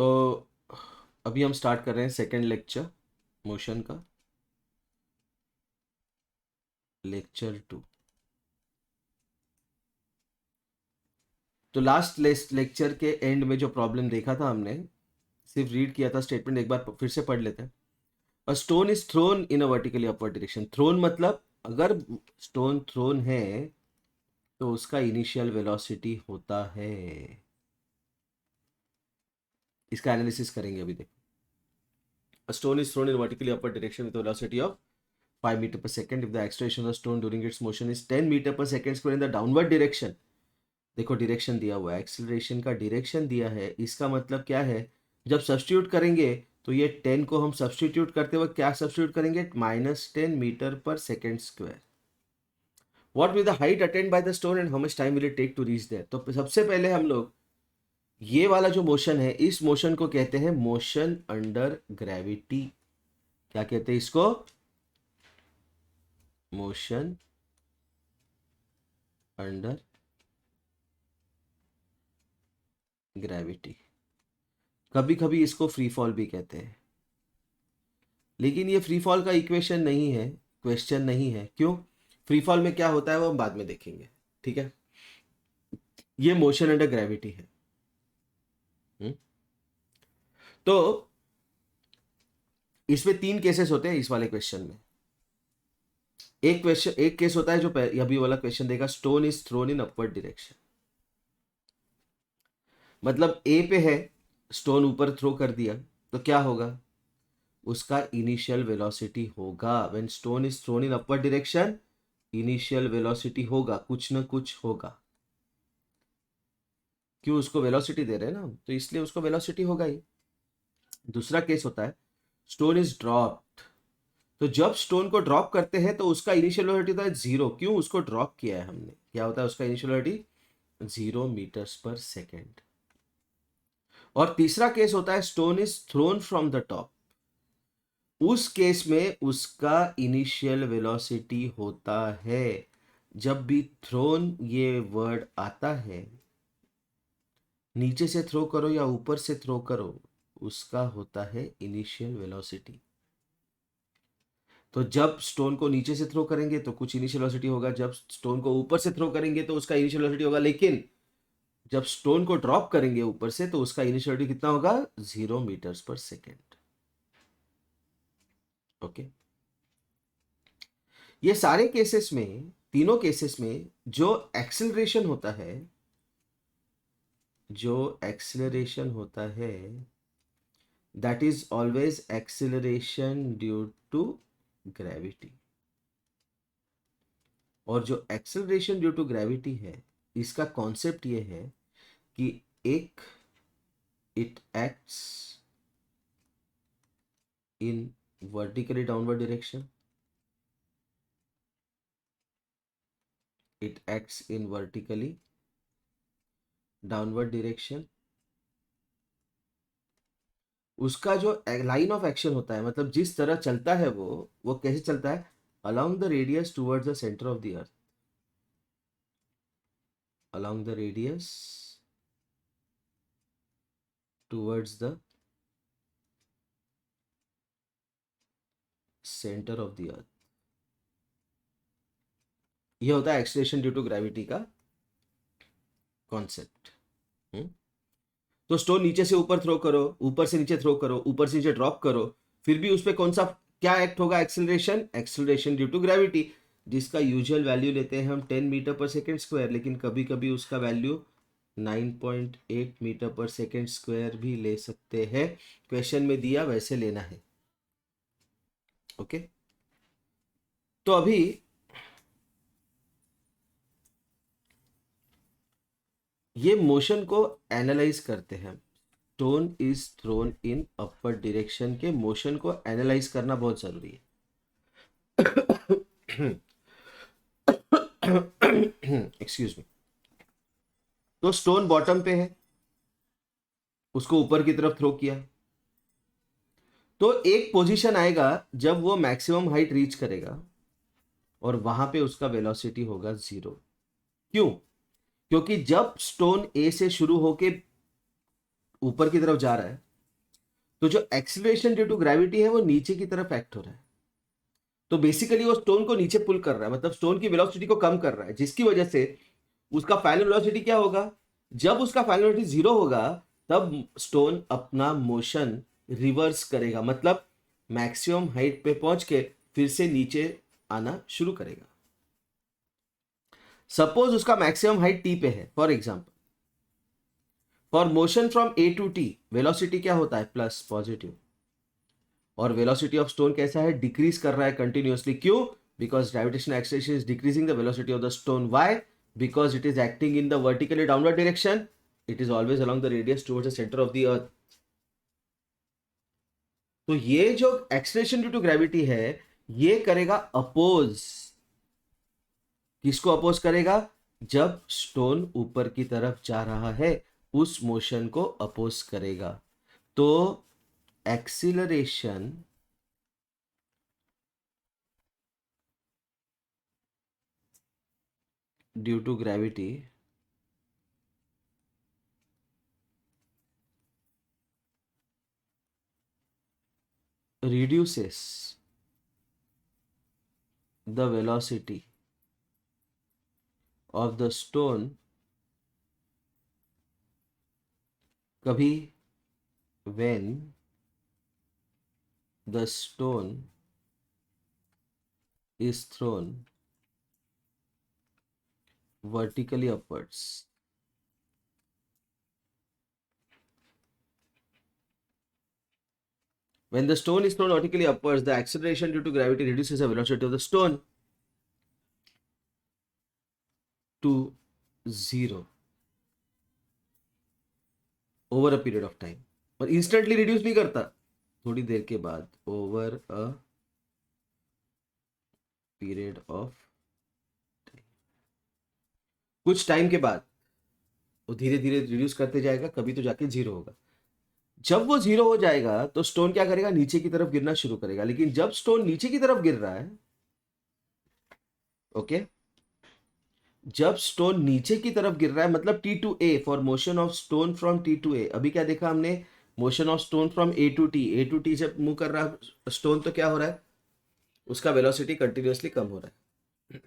तो अभी हम स्टार्ट कर रहे हैं सेकंड लेक्चर मोशन का, लेक्चर 2। तो लास्ट लेक्चर के एंड में जो प्रॉब्लम देखा था हमने, सिर्फ रीड किया था स्टेटमेंट, एक बार फिर से पढ़ लेते हैं। A stone is thrown in a vertically upward direction. Thrown मतलब अगर स्टोन थ्रोन है तो उसका इनिशियल वेलोसिटी होता है। इसका एनालिसिस करेंगे अभी। देखो, a stone is thrown in vertically upward direction with a velocity of 5 meter per second if the acceleration of the stone during its motion is 10 meter per second square in the downward direction। देखो direction दिया हुआ है, acceleration का direction दिया है। इसका मतलब क्या है, जब सब्स्टिट्यूट करेंगे तो ये 10 को हम सब्स्टिट्यूट करते वक्त क्या सब्स्टिट्यूट करेंगे, -10 मीटर पर second square. What will the height attend by the stone and how much time will it take to reach there. तो सबसे पहले हम लोग ये वाला जो मोशन है, इस मोशन को कहते हैं मोशन अंडर ग्रेविटी। क्या कहते हैं इसको, मोशन अंडर ग्रेविटी। कभी कभी इसको फ्री फॉल भी कहते हैं, लेकिन ये फ्री फॉल का इक्वेशन नहीं है, क्वेश्चन नहीं है। क्यों, फ्री फॉल में क्या होता है वो हम बाद में देखेंगे, ठीक है। ये मोशन अंडर ग्रेविटी है। तो इसमें 3 केसेस होते हैं इस वाले क्वेश्चन में। एक केस होता है जो अभी वाला क्वेश्चन देगा, stone is thrown in upward direction. मतलब ए पे है, स्टोन ऊपर थ्रो कर दिया तो क्या होगा, उसका इनिशियल वेलोसिटी होगा। When stone is thrown in upward direction, initial velocity होगा, कुछ ना कुछ होगा। क्यों, उसको वेलोसिटी दे रहे हैं ना, तो इसलिए उसको वेलोसिटी होगा ही। दूसरा केस होता है, स्टोन इज ड्रॉप्ड। तो जब स्टोन को ड्रॉप करते हैं तो उसका इनिशियल वेलोसिटी होता है 0। क्यों, उसको ड्रॉप किया है हमने, क्या होता है उसका इनिशियल वेलोसिटी, 0 मीटर्स पर सेकेंड। और तीसरा केस होता है, stone is throne from the top. उस केस में उसका इनिशियल वेलोसिटी होता है, जब भी थ्रोन ये वर्ड आता है, नीचे से थ्रो करो या ऊपर से थ्रो करो, उसका होता है इनिशियल वेलोसिटी। तो जब स्टोन को नीचे से थ्रो करेंगे तो कुछ इनिशियल वेलोसिटी होगा, जब स्टोन को ऊपर से थ्रो करेंगे तो उसका इनिशियल वेलोसिटी होगा। लेकिन जब स्टोन को ड्रॉप करेंगे ऊपर से तो उसका इनिशियल वेलोसिटी कितना होगा, 0 मीटर्स पर सेकेंड। ओके, ये सारे केसेस में, तीनों केसेस में जो एक्सेलरेशन होता है, जो एक्सेलरेशन होता है, that is always acceleration due to gravity. और जो एक्सेलरेशन ड्यू टू ग्रेविटी है, इसका कॉन्सेप्ट ये है कि एक it acts in vertically downward direction, it acts in vertically downward direction. उसका जो लाइन ऑफ एक्शन होता है, मतलब जिस तरह चलता है वो कैसे चलता है, along the radius towards the center of the earth, along the radius towards the center of the earth। ये होता है एक्सेलरेशन ड्यू टू ग्रेविटी का कॉन्सेप्ट। तो स्टोन नीचे से ऊपर थ्रो करो, ऊपर से नीचे थ्रो करो, ऊपर से नीचे ड्रॉप करो, फिर भी उस पर कौन सा क्या एक्ट होगा, acceleration, acceleration due to gravity, जिसका यूजुअल वैल्यू लेते हैं हम 10 मीटर पर सेकेंड स्क्वायर, लेकिन कभी कभी उसका वैल्यू 9.8 मीटर पर सेकेंड स्क्वायर भी ले सकते हैं। क्वेश्चन में दिया वैसे लेना है। ओके, तो अभी ये मोशन को एनालाइज करते हैं। Stone is thrown in upward direction के मोशन को एनालाइज करना बहुत जरूरी है। Excuse me. तो स्टोन बॉटम पे है, उसको ऊपर की तरफ थ्रो किया, तो एक पोजीशन आएगा जब वो मैक्सिमम हाइट रीच करेगा और वहां पे उसका वेलोसिटी होगा 0। क्यों, क्योंकि जब स्टोन ए से शुरू होके ऊपर की तरफ जा रहा है तो जो एक्सीलरेशन ड्यू टू ग्रेविटी है वो नीचे की तरफ एक्ट हो रहा है, तो बेसिकली वो स्टोन को नीचे पुल कर रहा है, मतलब स्टोन की वेलोसिटी को कम कर रहा है, जिसकी वजह से उसका फाइनल वेलोसिटी क्या होगा, जब उसका फाइनल वेलोसिटी 0 होगा तब स्टोन अपना मोशन रिवर्स करेगा, मतलब मैक्सिमम हाइट पे पहुंच के फिर से नीचे आना शुरू करेगा। सपोज उसका मैक्सिमम हाइट टी पे है, for example for motion from A to T velocity क्या होता है, प्लस पॉजिटिव, और वेलोसिटी ऑफ स्टोन कैसा है, डिक्रीज कर रहा है कंटिन्यूअसली, क्यों, because gravitational acceleration is decreasing the velocity of the stone, why, because it is acting in the vertically downward direction, it is always along the radius towards the centre of the earth. तो ये जो acceleration due to gravity है ये करेगा oppose, किसको oppose करेगा, जब stone ऊपर की तरफ जा रहा है उस मोशन को अपोज करेगा। तो acceleration due to gravity reduces the velocity of the stone कभी when the stone is thrown vertically upwards। When the stone is thrown vertically upwards, the acceleration due to gravity reduces the velocity of the stone to 0 over a period of time। और instantly reduce नहीं करता, थोड़ी देर के बाद, over a period of time, कुछ time के बाद वो धीरे धीरे रिड्यूस करते जाएगा, कभी तो जाके 0 होगा। जब वो 0 हो जाएगा तो स्टोन क्या करेगा, नीचे की तरफ गिरना शुरू करेगा। लेकिन जब स्टोन नीचे की तरफ गिर रहा है, ओके, जब स्टोन नीचे की तरफ गिर रहा है, मतलब T to A, for motion of stone from T to A. अभी क्या देखा हमने, motion of stone from A to T, A to T जब मूव कर रहा है स्टोन तो क्या हो रहा है, उसका वेलोसिटी कंटिन्यूअसली कम हो रहा है।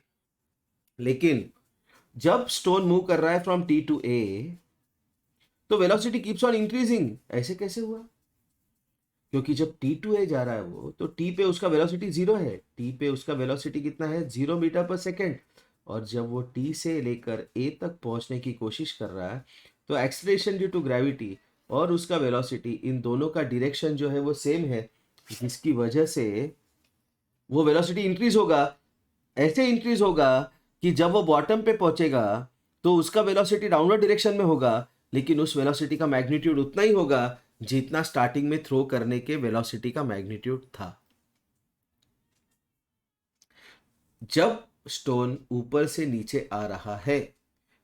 लेकिन जब स्टोन मूव कर रहा है फ्रॉम टी टू ए तो वेलोसिटी कीप्स ऑन इंक्रीजिंग। ऐसे कैसे हुआ, क्योंकि जब टी टू ए जा रहा है वो, तो टी पे उसका वेलोसिटी 0 है, टी पे उसका वेलोसिटी कितना है, 0 मीटर पर सेकेंड। और जब वो टी से लेकर ए तक पहुंचने की कोशिश कर रहा है तो एक्सीलरेशन ड्यू टू ग्रेविटी और उसका वेलोसिटी, इन दोनों का डायरेक्शन जो है वो सेम है, जिसकी वजह से वो वेलोसिटी इंक्रीज होगा। ऐसे इंक्रीज होगा कि जब वो बॉटम पे पहुंचेगा तो उसका वेलोसिटी डाउनवर्ड डायरेक्शन में होगा, लेकिन उस वेलोसिटी का मैग्नीट्यूड उतना ही होगा जितना स्टार्टिंग में थ्रो करने के वेलोसिटी का मैग्नीट्यूड था। जब स्टोन ऊपर से नीचे आ रहा है,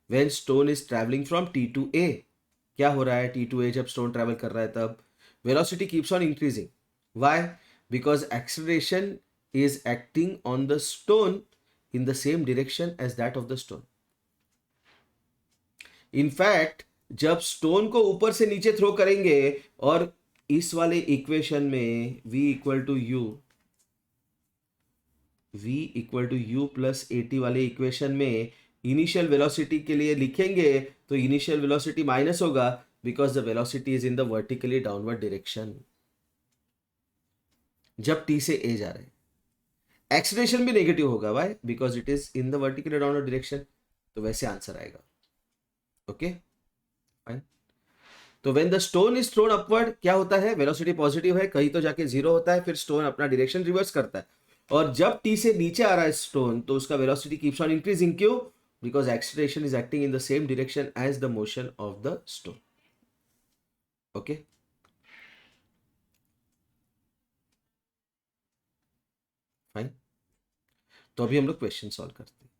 when stone is travelling from T to A, क्या हो रहा है, टी टू ए जब स्टोन ट्रैवल कर रहा है तब velocity keeps on increasing, why, because acceleration is acting on the stone in the same direction as that of the stone। in fact जब स्टोन को ऊपर से नीचे थ्रो करेंगे और इस वाले इक्वेशन में v equal to u plus a t वाले इक्वेशन में इनिशियल वेलोसिटी के लिए लिखेंगे तो इनिशियल वेलोसिटी माइनस होगा, because the velocity is in the vertically downward direction जब टी से ए जा रहे हैं। एक्सीलरेशन भी नेगेटिव होगा, why, because it is in the vertically downward direction. तो वैसे आंसर आएगा, ओके फाइन। तो when the stone is thrown upward क्या होता है, वेलोसिटी पॉजिटिव है, कहीं तो जाके 0 होता है, फिर स्टोन अपना डायरेक्शन रिवर्स करता है। और जब टी से नीचे आ रहा है स्टोन तो उसका वेलोसिटी कीप्स ऑन इंक्रीजिंग, क्यों, because acceleration is acting in the same direction as the motion of the stone, okay fine. तो अभी हम लोग क्वेश्चन सॉल्व करते हैं,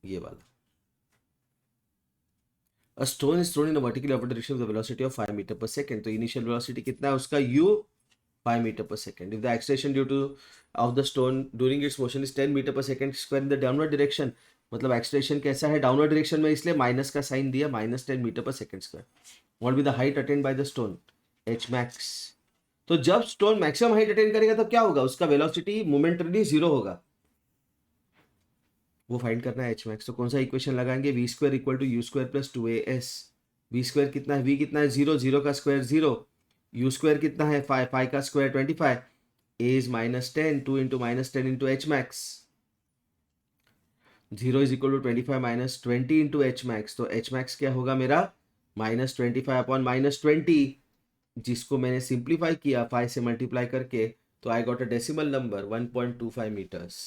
ये वाला। A stone is thrown in a vertically upward direction with a velocity of 5 meter per second। तो initial velocity कितना है उसका, u 5 meter per second। If the acceleration due to of the stone during its motion is 10 meter per second square in the downward direction, मतलब acceleration कैसा है, downward direction में, इसलिए minus का साइन दिया, -10 मीटर पर second square. What be the height attend by the stone, h max। तो जब स्टोन मैक्सिमम हाइट अटेन करेगा तो क्या होगा, उसका वेलोसिटी मोमेंटरीली जीरो होगा, वो फाइंड करना है एच मैक्स। तो कौन सा इक्वेशन लगाएंगे, v square equal to u square plus 2as। V square कितना है, वी कितना है जीरो, जीरो का स्क्वायर जीरो, यू स्क्वायर कितना है 5, 5 का स्क्वायर 25, a is -10, 2 into -10 into h max, zero is equal to 25 -20 into h max. तो एच मैक्स क्या होगा मेरा, -25 अपॉन -20, जिसको मैंने सिंप्लीफाई किया 5 से मल्टीप्लाई करके, तो I got a decimal number 1.25 metres.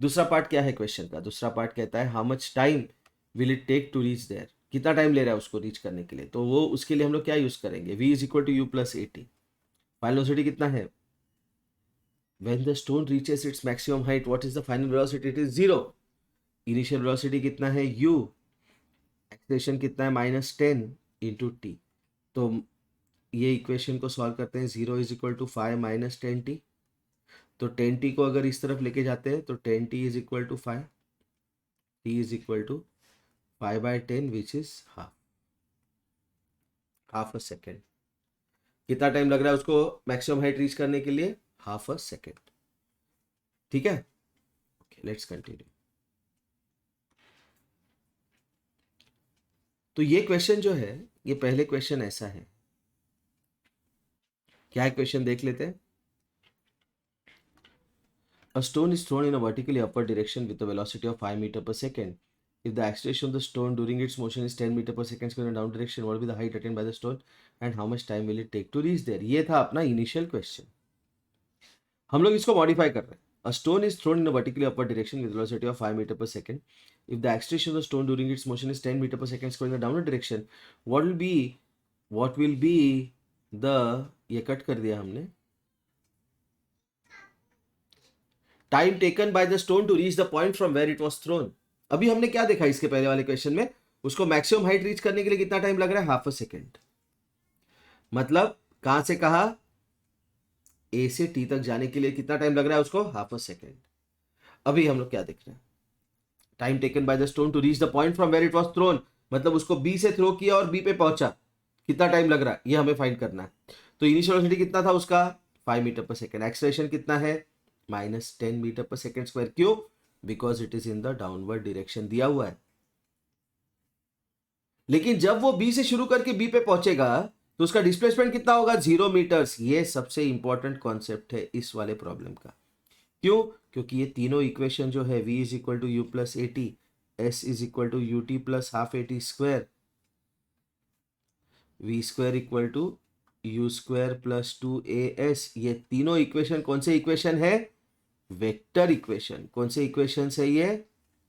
दूसरा पार्ट क्या है क्वेश्चन का, दूसरा पार्ट कहता है how much time will it take to reach there, कितना टाइम ले रहा है उसको रीच करने के लिए। तो वो उसके लिए हम लोग क्या यूज करेंगे, v is equal to u plus 80। Final velocity कितना है, when the stone reaches its maximum height what is the final velocity, it is जीरो। इनिशियल वेलोसिटी कितना है u, एक्सेलरेशन कितना है -10 इंटू टी। तो ये इक्वेशन को सॉल्व करते हैं, 0 इज इक्वल टू 5 -10t। तो 10t को अगर इस तरफ लेके जाते हैं तो 10t is equal to 5, t is equal to 5/10 which is half a second. कितना टाइम लग रहा है उसको मैक्सिमम हाइट रीच करने के लिए, हाफ अ सेकेंड। ठीक है, ओके लेट्स कंटिन्यू। तो ये क्वेश्चन जो है, ये पहले क्वेश्चन ऐसा है, क्या है क्वेश्चन देख लेते हैं। A stone is thrown in a vertically upward direction with a velocity of 5 meter per second. If the acceleration of the stone during its motion is 10 meter per second square in a down direction, what will be the height attained by the stone and how much time will it take to reach there? ये था अपना initial question. हम लोग इसको modify कर रहे हैं। A stone is thrown in a vertically upward direction with velocity of 5 meter per second. If the acceleration of the stone during its motion is 10 meter per second square in the downward direction, what will be the, ये cut कर दिया हमने, time taken by the stone to reach the point from where it was thrown. अभी हमने क्या देखा इसके पहले वाले क्वेश्चन में, उसको मैक्सिमम हाइट रीच करने के लिए कितना टाइम लग रहा है, हाफ अ सेकेंड। मतलब कहां से कहा, ए से टी तक जाने के लिए कितना टाइम लग रहा है उसको, हाफ अ सेकेंड। अभी हम लोग क्या देख रहे हैं, time taken by the stone to reach the point from where it was thrown, मतलब उसको बी से थ्रो किया और बी पे पहुंचा, कितना टाइम लग रहा है ये हमें फाइंड करना है। तो इनिशियल वेलोसिटी कितना था उसका, 5 मीटर पर सेकेंड। एक्सेलरेशन कितना है, -10 मीटर पर सेकेंड स्क्वायर। क्यों, because it is in the downward direction दिया हुआ है। लेकिन जब वो बी से शुरू करके बी पे पहुंचेगा तो उसका डिस्प्लेसमेंट कितना होगा, 0 मीटर्स। ये सबसे इंपॉर्टेंट कॉन्सेप्ट है इस वाले प्रॉब्लम का। क्यों, क्योंकि ये तीनों इक्वेशन जो है, v is equal to u plus 80, s is equal to U T plus half 80 square, v square equal to u square plus 2as, ये तीनों इक्वेशन कौन से इक्वेशन है, वेक्टर इक्वेशन। कौन से इक्वेशन है ये,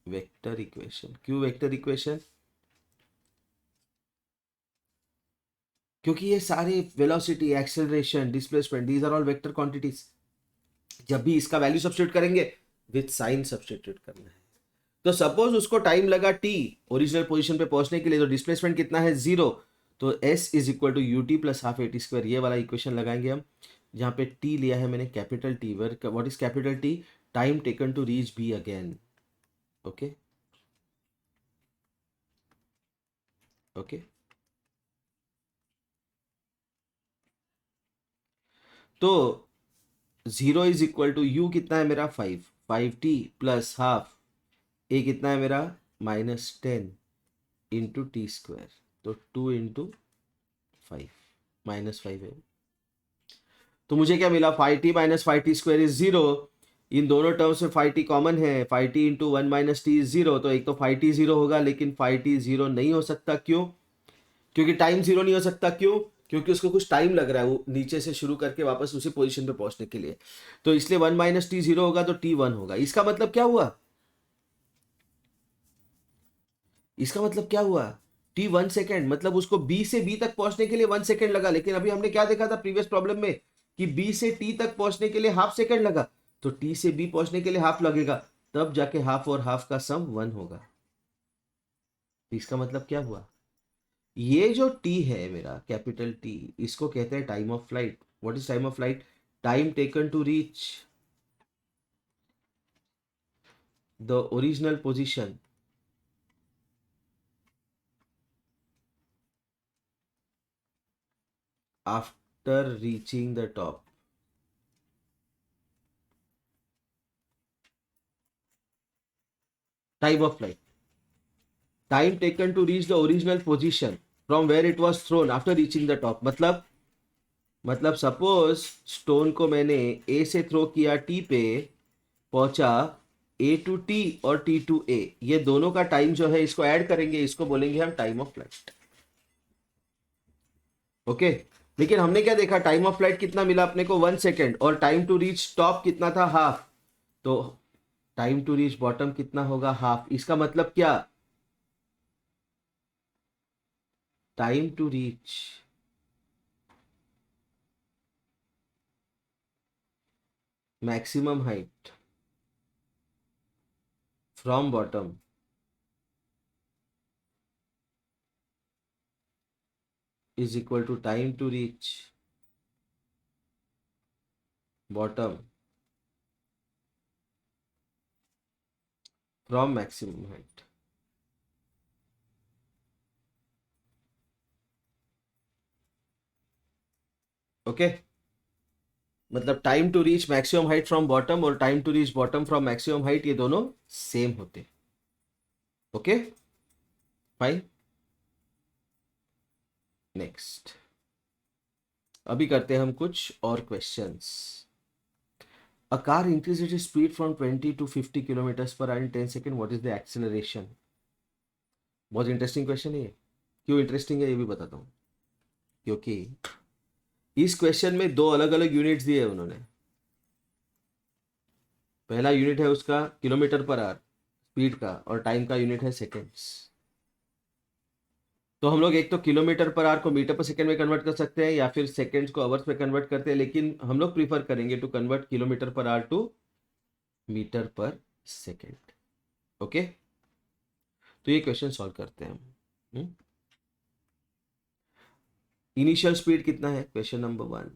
वेक्टर इक्वेशन। क्यों वेक्टर इक्वेशन, क्योंकि ये सारे velocity, acceleration, displacement, these are all vector quantities. जब भी इसका वैल्यू सब्स्टिट्यूट करेंगे, विथ साइन सब्स्टिट्यूट करना है। तो सपोज उसको टाइम लगा t ओरिजिनल पोजीशन पे पहुंचने के लिए, तो डिस्प्लेसमेंट कितना है, 0। तो s is equal to U T plus half 80 square, ये वाला इक्वेशन लगाएंगे हम, जहां पे t लिया है मैंने capital T। What is capital T, time taken to reach b again. Okay okay, तो 0 इज इक्वल टू यू कितना है मेरा 5, 5t प्लस हाफ, ए कितना है मेरा -10 इंटू टी स्क्वायर, तो 2 इंटू 5, -5 है। तो मुझे क्या मिला, 5t minus 5t square is 0। इन दोनों टर्म्स में 5t कॉमन है, 5t into 1 minus T is 0। तो एक तो 5t 0 होगा, लेकिन 5t 0 नहीं हो सकता। क्यों, क्योंकि टाइम 0 नहीं हो सकता। क्यों, क्योंकि उसको कुछ टाइम लग रहा है वो नीचे से शुरू करके वापस उसी पोजीशन पे पहुंचने के लिए। तो इसलिए 1 माइनस टी 0 होगा, तो t 1 होगा। इसका मतलब क्या हुआ, इसका मतलब क्या हुआ, टी 1 सेकेंड, मतलब उसको बी से बी तक पहुंचने के लिए 1 सेकेंड लगा। लेकिन अभी हमने क्या देखा था प्रीवियस प्रॉब्लम में, कि बी से टी तक पहुंचने के लिए हाफ सेकेंड लगा। तो टी से बी पहुंचने के लिए हाफ लगेगा, तब जाके हाफ और हाफ का सम 1 होगा। इसका मतलब क्या हुआ, ये जो टी है मेरा कैपिटल टी, इसको कहते हैं time of flight. What is time of flight, time taken to reach the original position after after reaching the top. Time of flight. Time taken to reach the original position from where it was thrown after reaching the top. मतलब suppose stone को मैंने a से throw किया t पे, पहुंचा a to t और t to a, ये दोनों का टाइम जो है इसको ऐड करेंगे, इसको बोलेंगे हम टाइम ऑफ फ्लाइट. ओके. लेकिन हमने क्या देखा, टाइम ऑफ फ्लाइट कितना मिला अपने को 1 सेकेंड, और टाइम टू रीच टॉप कितना था, हाफ. तो टाइम टू रीच बॉटम कितना होगा, हाफ. इसका मतलब क्या, time to reach maximum height from bottom is equal to time to reach bottom from maximum height. Okay. मतलब time to reach maximum height from bottom और time to reach bottom from maximum height, ये दोनों same होते. Okay fine. Next, अभी करते हैं हम कुछ और questions. A car increases its speed from 20 to 50 kilometers per hour in 10 seconds. What is the acceleration? बहुत इंटरेस्टिंग क्वेश्चन है ये. क्यों इंटरेस्टिंग है ये भी बताता हूँ. क्योंकि इस क्वेश्चन में दो अलग अलग यूनिट्स दिए हैं उन्होंने. पहला यूनिट है उसका किलोमीटर पर आवर स्पीड का, और टाइम का यूनिट है सेकेंड्स. तो हम लोग एक तो किलोमीटर पर आवर को मीटर पर सेकेंड में कन्वर्ट कर सकते हैं, या फिर सेकेंड्स को आवर्स में कन्वर्ट करते हैं, लेकिन हम लोग प्रीफर करेंगे to convert kilometre per hour to metre पर सेकेंड. ओके. तो ये क्वेश्चन सॉल्व करते हैं हम. इनिशियल स्पीड कितना है, question number 1.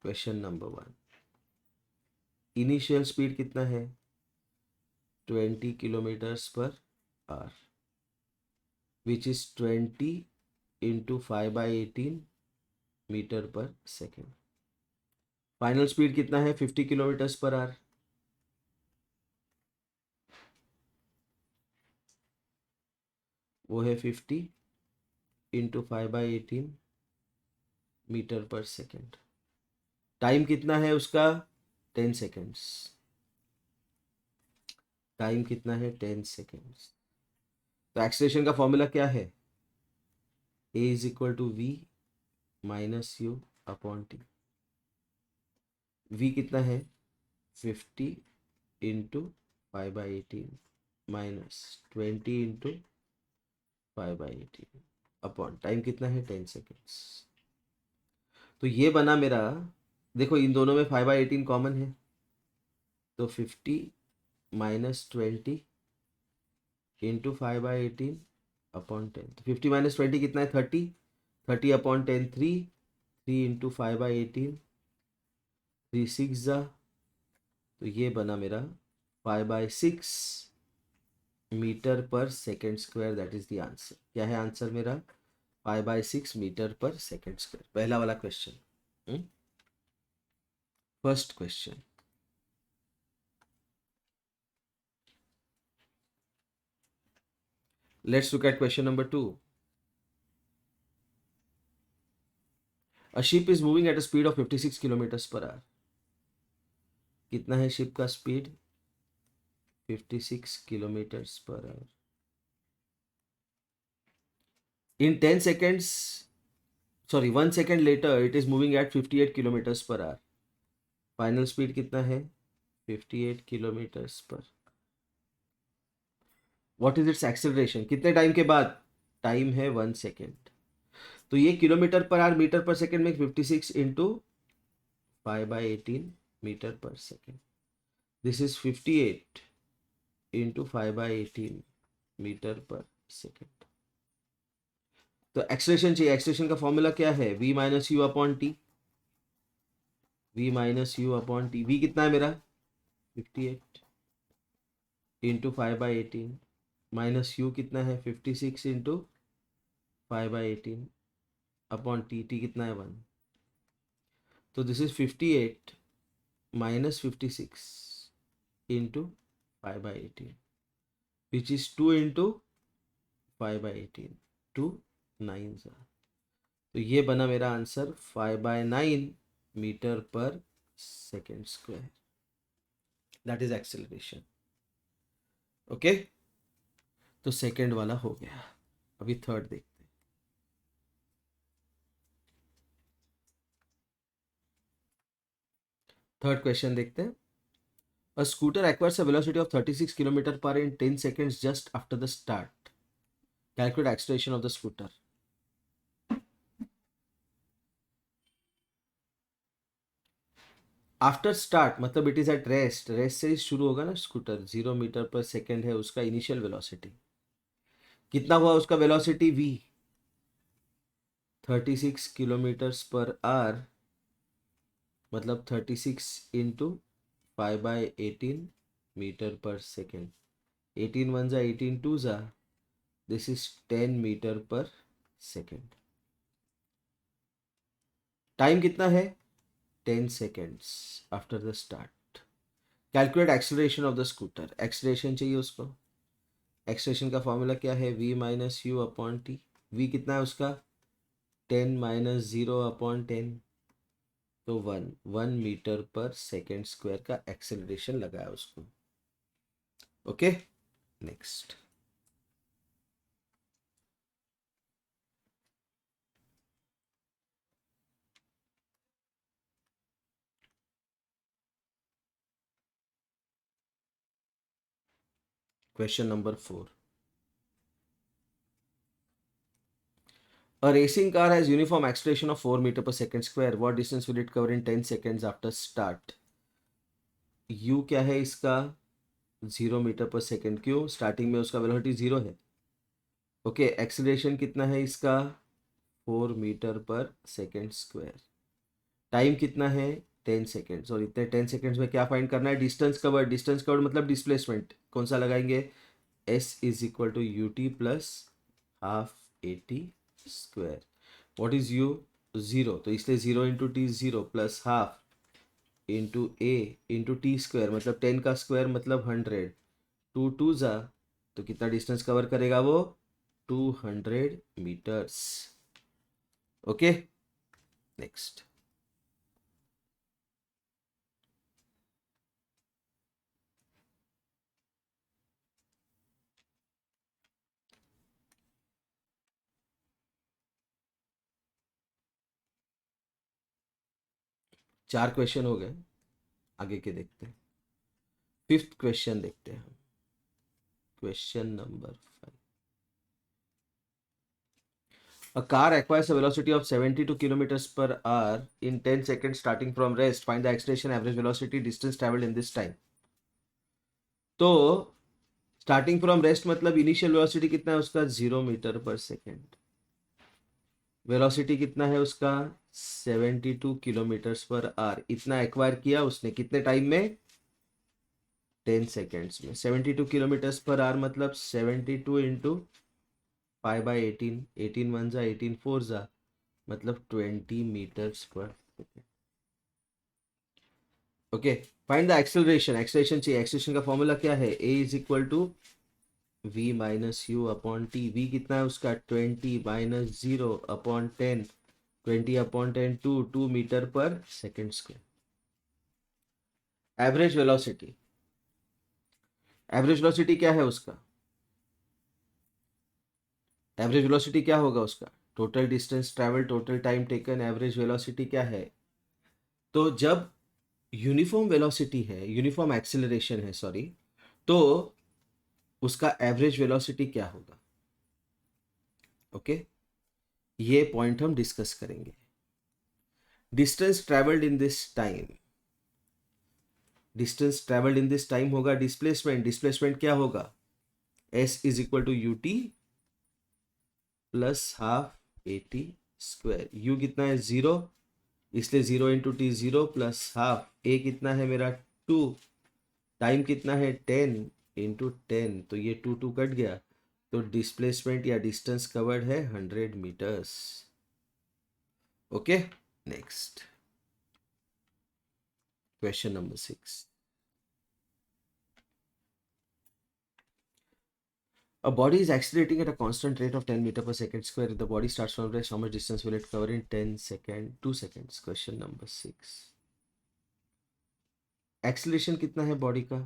Question number 1, initial speed कितना है, 20 kilometres per hour, which is 20 into 5/18 metre पर सेकेंड. फाइनल स्पीड कितना है, 50 किलोमीटर्स पर आवर. वो है 50 इंटू 5/18 मीटर पर सेकेंड. टाइम कितना है उसका, 10 सेकेंड्स. टाइम कितना है, 10 सेकेंड्स. तो एक्सेलरेशन का फॉर्मूला क्या है, a is equal to v minus you upon T. v कितना है, 50 into 5/18 minus 20 into 5/18 upon time कितना है, 10 सेकेंड्स. तो ये बना मेरा, देखो इन दोनों में 5/18 कॉमन है, तो 50 माइनस 20 इंटू 5/18 अपॉन 10. तो 50 माइनस 20 कितना है, 30. 30 अपॉन 10 3 इंटू 5/18 3 6 जा. तो ये बना मेरा 5/6 मीटर पर second square. That is the answer. क्या है आंसर मेरा, 5/6 मीटर पर सेकेंड स्क्वायर. पहला वाला question. First question. Let's look at question number 2. A ship is moving at a speed of 56 kilometers per hour. कितना है शिप का speed, 56 kilometres per our. In 10 seconds, sorry 1 second later it is moving at 58 kilometers per hour. Final speed कितना है, 58 kilometres पर. What is it's acceleration, कितने time के बाद, time है 1 सेकेंड. तो ये किलोमीटर पर आवर मीटर पर सेकेंड में 56 इंटू 5/18 मीटर पर second. This is 58 into 5/18 metre पर सेकेंड. तो एक्सेलरेशन चाहिए. एक्सेलरेशन का फॉर्मूला क्या है, v minus you upon T. v minus you upon T. v कितना है मेरा, 58 इंटू 5/18 माइनस यू कितना है 56 इंटू 5/18 अपॉन टी कितना है 1। तो this is 58 minus 56 into 5/18 which is 2 into 5/18 2 9 सा। तो ये बना मेरा आंसर 5/9 मीटर पर second square, that is acceleration. Okay, तो सेकेंड वाला हो गया। अभी थर्ड देखते हैं। थर्ड क्वेश्चन देखते हैं। A scooter acquires a velocity of 36 km per hour in 10 seconds just after the start. Calculate acceleration of the scooter. After start मतलब it is at rest, rest से ही शुरू होगा ना स्कूटर। 0 मीटर पर second है उसका इनिशियल वेलोसिटी। कितना हुआ उसका velocity v? 36 kilometres per our मतलब 36 इंटू 5/18 मीटर पर सेकेंड। 18 1 जा 18 2 जा, दिस इज 10 मीटर पर सेकेंड। टाइम कितना है 10 seconds after the start. Calculate acceleration of the scooter. Acceleration चाहिए उसको। एक्सेलरेशन का फॉर्मूला क्या है v minus you upon T. v कितना है उसका 10 माइनस 0 अपॉन 10, तो 1 मीटर पर सेकेंड स्क्वायर का एक्सेलरेशन लगा है उसको। Okay, next. Question number 4। A racing car has uniform acceleration of 4 meter per second square. What distance will it cover in 10 seconds after start? u क्या है इसका 0 metre पर सेकेंड। क्यों? स्टार्टिंग में उसका वेलोसिटी 0 है। ओके, एक्सीलरेशन कितना है इसका 4 मीटर पर सेकेंड स्क्वायर। टाइम कितना है 10 सेकेंड्स। और इतने 10 सेकेंड्स में क्या फाइंड करना है? Distance covered. डिस्टेंस कवर्ड मतलब डिस्प्लेसमेंट। कौन सा लगाएंगे? S is equal to U T plus half A T square. What is U? 0, तो इसलिए 0 into T 0 plus half into A into T square मतलब 10 का स्क्वायर मतलब 100। 2 2 जा, तो कितना डिस्टेंस कवर करेगा वो? 200 मीटर्स। Okay, next. चार क्वेश्चन हो गए, आगे के देखते हैं। फिफ्थ क्वेश्चन देखते हैं हम। Question number 5। A car acquires a velocity of 72 kilometers per hour in 10 seconds starting from rest. Find the acceleration, average velocity, distance traveled in this time. तो स्टार्टिंग फ्रॉम रेस्ट मतलब initial velocity कितना है उसका 0 metre पर second. Velocity कितना है उसका 72 kilometres per our. इतना एक्वायर किया उसने कितने टाइम में? 10 सेकेंड्स में। 72 किलोमीटर्स पर आवर मतलब 72 इंटू 5/18। 18 1 जा 18 4 जा मतलब 20 मीटर्स पर second. Okay, find the acceleration. Acceleration चाहिए। एक्सेलरेशन का फॉर्मूला क्या है? A is equal to v minus you upon T. v कितना है उसका 20 माइनस 0 अपॉन 10। 20 अपॉन 10 2 मीटर पर second square. Average velocity. Average velocity क्या है उसका? एवरेज वेलोसिटी क्या होगा उसका? Total distance travel, total time taken, average velocity क्या है? तो जब यूनिफॉर्म वेलोसिटी है, यूनिफॉर्म एक्सेलरेशन है सॉरी, तो उसका एवरेज वेलोसिटी क्या होगा? ओके, ये पॉइंट हम डिस्कस करेंगे। Distance travelled in this time. Distance travelled in this time होगा डिस्प्लेसमेंट। डिस्प्लेसमेंट क्या होगा? S is equal to U T plus half A T square. U कितना है 0, इसलिए 0 into T 0 plus half. A कितना है मेरा 2। टाइम कितना है 10 इंटू 10, तो ये 2 कट गया, तो डिस्प्लेसमेंट या डिस्टेंस कवर्ड है 100 metres. Okay, next question number 6। A body is accelerating at a constant rate of 10 meter per second square. If the body starts from rest, how much distance will it cover in 10 seconds? 2 seconds. Question number 6. Acceleration कितना है body का?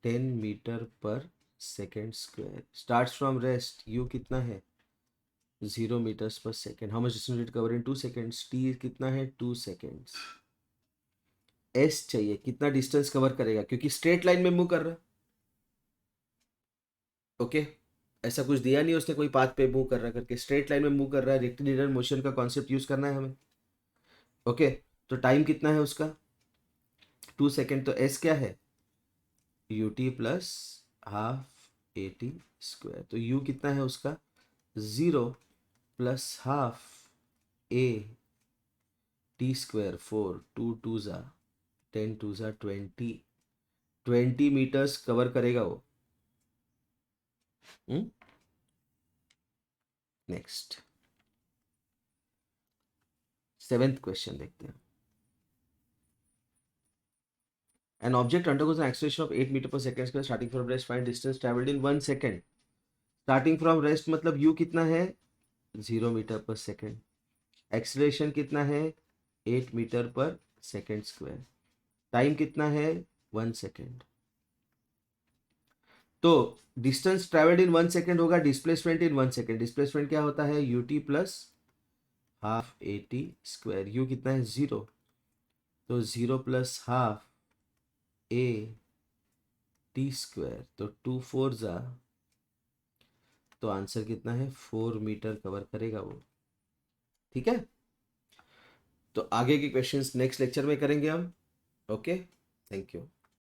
10 metre पर second square. Starts from rest, you कितना है? 0 metres पर second. How much distance will it cover in 2 seconds? T कितना है? 2 seconds. S चाहिए, कितना डिस्टेंस कवर करेगा, क्योंकि स्ट्रेट लाइन में मूव कर रहा है। ओके, ऐसा कुछ दिया नहीं उसने कोई पाथ पे मूव कर रहा करके, स्ट्रेट लाइन में मूव कर रहा है। रेक्टिलिनियर मोशन का कॉन्सेप्ट यूज करना है हमें। ओके, तो टाइम कितना है उसका? 2 सेकेंड। तो एस क्या है? U T plus half A T square. तो यू कितना है उसका? 0 plus half A T square 4, 2 2 ज़ा 10, 2 ज़ा 20 मीटर्स कवर करेगा वो। नेक्स्ट 7th क्वेश्चन देखते हैं। An object undergoes an acceleration of 8 meter per second square starting from rest. Find distance traveled in 1 second. Starting from rest मतलब u कितना है? 0 metre पर सेकेंड। एक्सीलरेशन कितना है? 8 मीटर पर सेकेंड स्क्वायर। टाइम कितना है? 1 सेकेंड। तो डिस्टेंस ट्रेवल्ड इन 1 सेकेंड होगा डिस्प्लेसमेंट इन 1 सेकेंड। डिस्प्लेसमेंट क्या होता है? U T plus half A T square. U कितना है? 0, तो 0 plus half A T square, तो 2 4 ज़ा, तो आंसर कितना है? 4 मीटर कवर करेगा वो। ठीक है, तो आगे के क्वेश्चंस नेक्स्ट लेक्चर में करेंगे हम। Okay, thank you.